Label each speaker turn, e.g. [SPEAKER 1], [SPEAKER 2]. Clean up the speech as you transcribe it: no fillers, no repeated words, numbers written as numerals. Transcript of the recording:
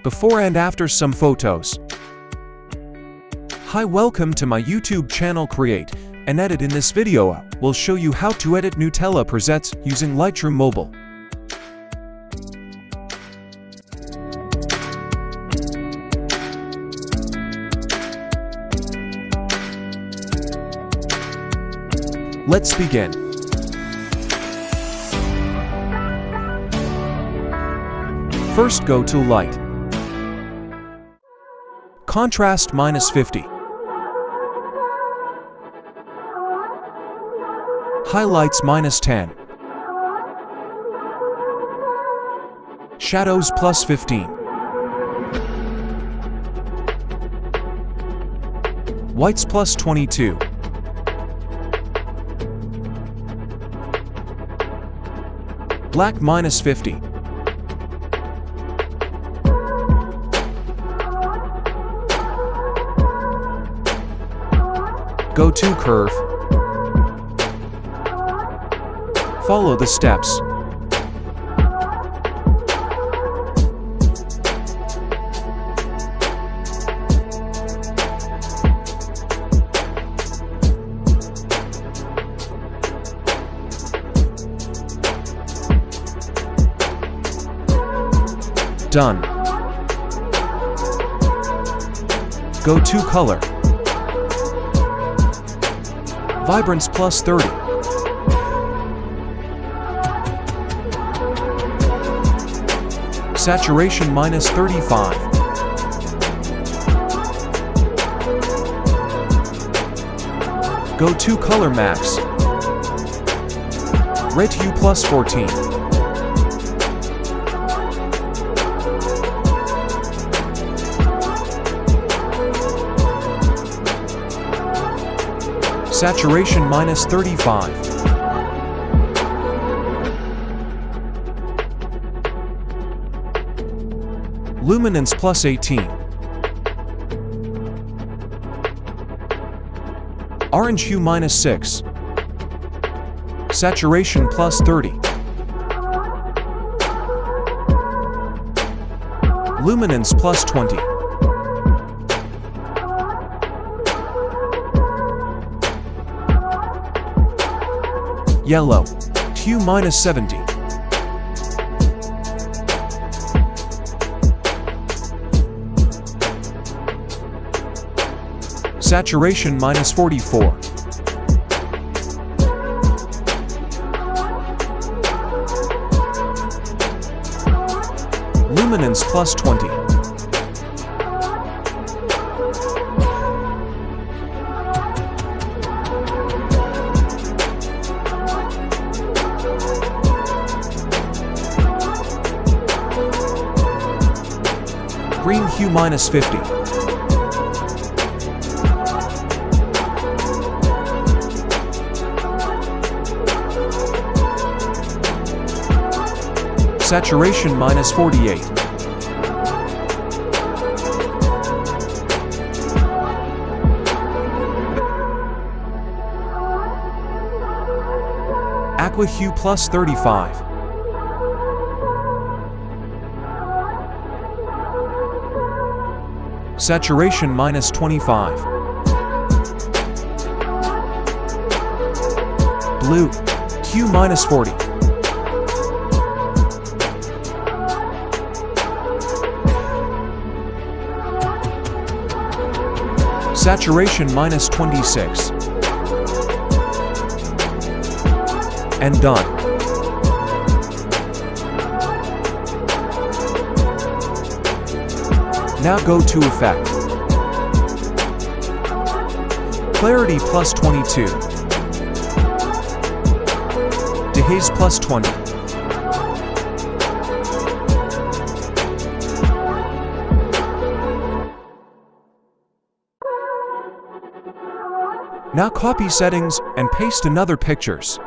[SPEAKER 1] Before and after some photos. Hi, welcome to my YouTube channel. Create and edit. In this video I will show you how to edit Nutella presets using Lightroom Mobile. Let's begin. First, go to Light. Contrast -50. Highlights -10. Shadows +15. Whites +22. Black -50. Go to Curve. Follow the steps. Done. Go to Color. Vibrance +30. Saturation -35. Go to Color Max. Red hue +14. Saturation -35. Luminance +18. Orange hue -6. Saturation +30. Luminance +20. Yellow hue -70. Saturation -44. Luminance +20. Green hue -50. Saturation -48. Aqua hue +35. Saturation -25. Blue hue -40. Saturation -26. And done. Now go to Effect. Clarity +22. Dehaze +20. Now copy settings and paste another pictures.